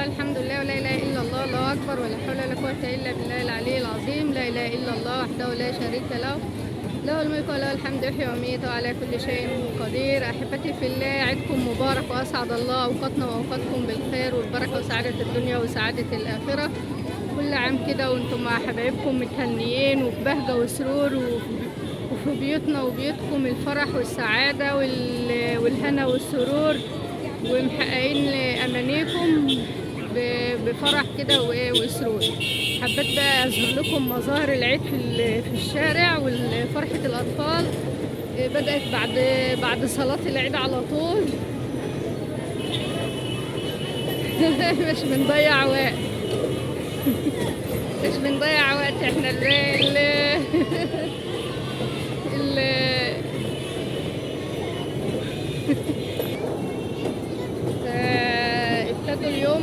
الله الحمد لله ولا اله الا الله، الله اكبر ولا حول ولا قوه الا بالله العلي العظيم. لا اله الا الله وحده لا شريك له، له الملك وله الحمد يحيي ويميت وعلى كل شيء قدير. احبتي في الله، عيدكم مبارك واسعد الله اوقاتنا واوقاتكم بالخير والبركه وسعاده الدنيا وسعاده الاخره. كل عام كده وانتم مع حبايبكم متهنيين وفي بهجه وسرور، وفي بيوتنا وبيوتكم الفرح والسعاده والهنا والسرور، ومحققين امانيكم بفرح كده وسرور. حبيت بقى اظهر لكم مظاهر العيد في الشارع وفرحه الاطفال. بدات بعد صلاه العيد على طول. مش بنضيع وقت، مش بنضيع وقت احنا ابتدوا اليوم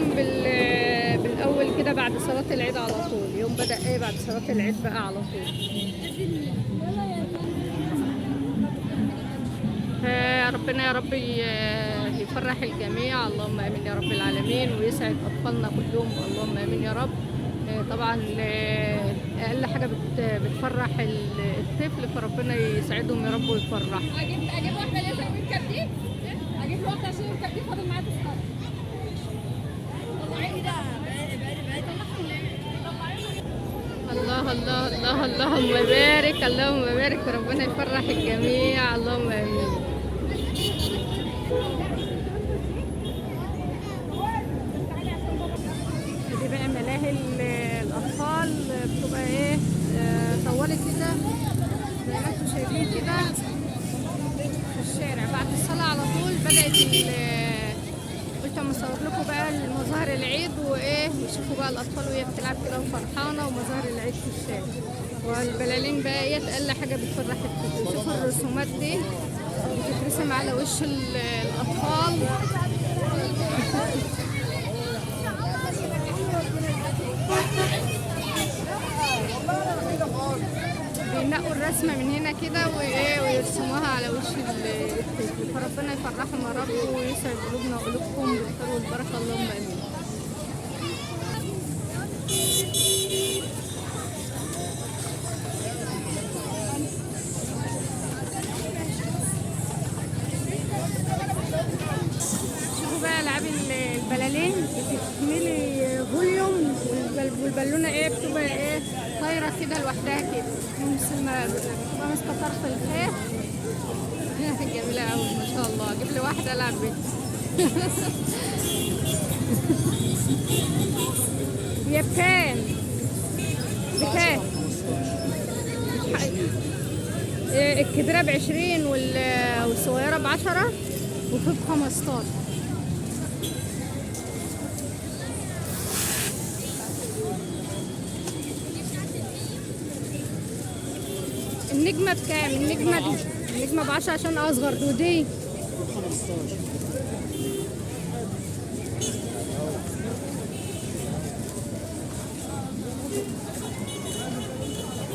بالاول كده بعد صلاه العيد على طول. اليوم بدا ايه بعد صلاه العيد بقى على طول. ربنا يا رب يفرح الجميع، اللهم امين يا رب العالمين، ويسعد اطفالنا كلهم، اللهم امين يا رب. طبعا اقل حاجه بتفرح الطفل، فربنا يسعدهم يا رب ويفرح. اجيب واحده لازم من كبدي، اجيب له واحده عشان الكبدي فاضل معايا تذكره. طلعي ده الله الله الله، اللهم بارك، اللهم بارك، وربنا يفرح الجميع، اللهم امين. دي بقى ملاهي الاطفال، بتبقى ايه طولت كده زي ما انتم شايفين كده في الشارع. بعد الصلاه على طول بدات قلت اما اصور لكم بقى مظاهر العيد وايه، وشوفوا بقى الاطفال وهي بتلعب كده وفرحانه، ومظاهر العيد في الشارع. والبلالين بقى هي اقل حاجه بتفرح الطفل. شوفوا الرسومات دي بتترسم على وش الاطفال. بينقوا الرسمه من هنا كده وايه، ويرسموها على وش الطفل. فربنا يفرحهم يا رب ويسعد قلوبنا وقلوبكم بالخير والبركه، اللهم امين. شوفوا بقى العاب البلالين، بتتملي فوليوم، والبالونه ايه بتبقى ايه طايره كده لوحدها كده، بتبقى ماسكه طرف الخيط. جميله قوي ما شاء الله. اجيب لي واحده العب بيها. هي بكام؟ بكام؟ الكبيره ب20 والصغيره ب10 وفي ب15. النجمة بكام؟ النجمة دي النجمة ب10 عشان أصغر، ودي 15.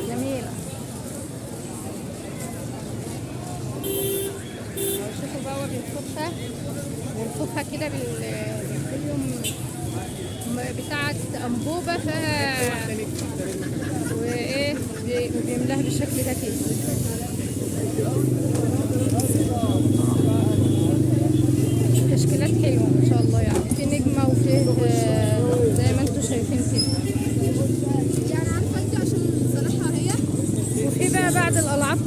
جميلة. شوفوا بقى بنفخها كده بالفيليوم بتاعت أنبوبة فيها وايه، وبيملاها بالشكل ده كده. تشكيلات حلوه ما شاء الله، يعني في نجمه وفي زي ما انتم شايفين كده. يعني عارفه انت عشان صراحه هي. وفي بقى بعد الالعاب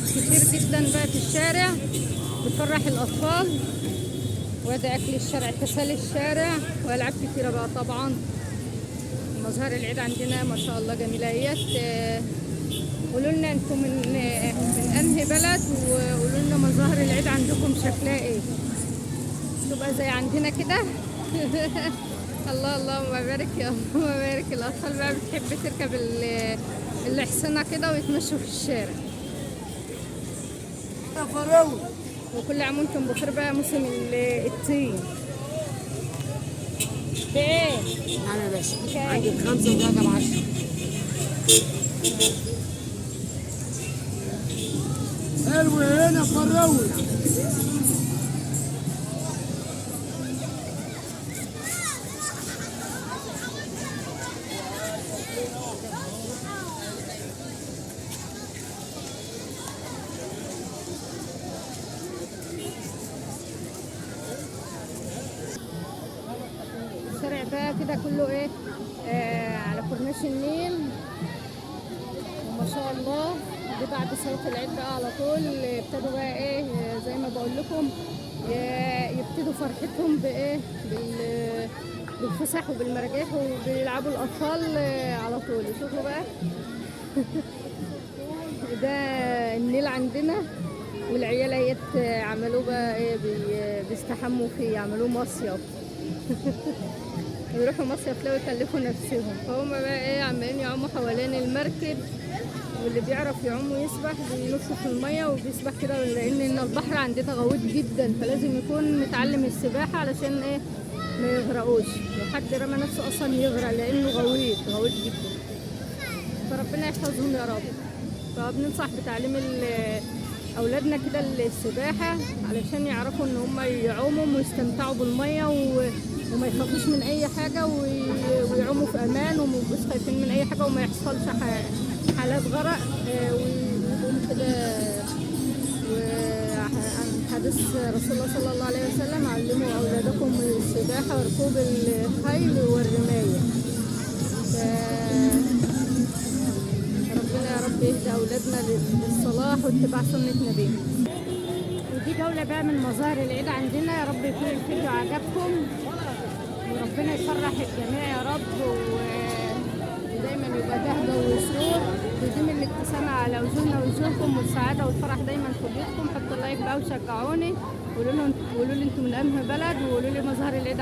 كتير جدا بقى في الشارع بتفرح الاطفال. وادي اكل الشارع، تسالي الشارع، والعاب كتيره بقى طبعا. مظاهر العيد عندنا ما شاء الله جميله اهيت. قولوا لنا انتم من انهي بلد، وقولوا لنا مظاهر العيد عندكم شكلها ايه. تبقى زي عندنا كده. الله اللهم بارك يا اللهم بارك. الاطفال بقى بتحب تركب الحصنه كده ويتمشوا في الشارع. وكل عام وانتم بخير بقى موسم التين. بايه؟ انا باشا عندي 5 ودرجه ب10. حلو هنا فروي. بقى كده كله ايه على كورنيش النيل، وما شاء الله دي بعد صلاة العيد بقى على طول ابتدوا بقى ايه زي ما بقول لكم يبتدوا فرحتهم بايه بالفسح وبالمراجيح وبيلعبوا الاطفال على طول. شوفوا بقى ده النيل عندنا، والعيال اهيت عملوه بقى ايه بيستحموا فيه، يعملوه مصيف يروحوا مصيف لو يكلفوا نفسهم، فهم بقى ايه عمالين يعوموا حوالين المركب، واللي بيعرف يعوم ويسبح بينط في الميه وبيسبح كده، لان البحر عندنا غويط جدا، فلازم يكون متعلم السباحه علشان ايه ما يغرقوش، لو حد رمى نفسه اصلا يغرق لانه غويط جدا. فربنا يحفظهم يا رب. فبننصح بتعليم اولادنا كده السباحه علشان يعرفوا ان هم يعوموا ويستمتعوا بالميه وما يخافوش من اي حاجه ويعوموا في امان وما يبقوش خايفين من اي حاجه وما يحصلش حالات غرق ويقوم كده. حديث رسول الله صلى الله عليه وسلم علموا اولادكم السباحه وركوب الخيل والرمايه. ربنا يا رب يهدي اولادنا للصلاح واتباع سنه نبيه. ودي جوله بقى من مظاهر العيد عندنا. يا رب يكون الفيديو عجبكم وربنا يفرح الجميع يا رب، ودايما يبقى بهجه وسرور ويديم الابتسامه على وجوهنا ووجوهكم، والسعاده والفرح دايما في بيوتكم. حطوا لايك بقى وشجعوني، وقولوا لي انتم من انهي بلد، وقولوا لي مظاهر العيد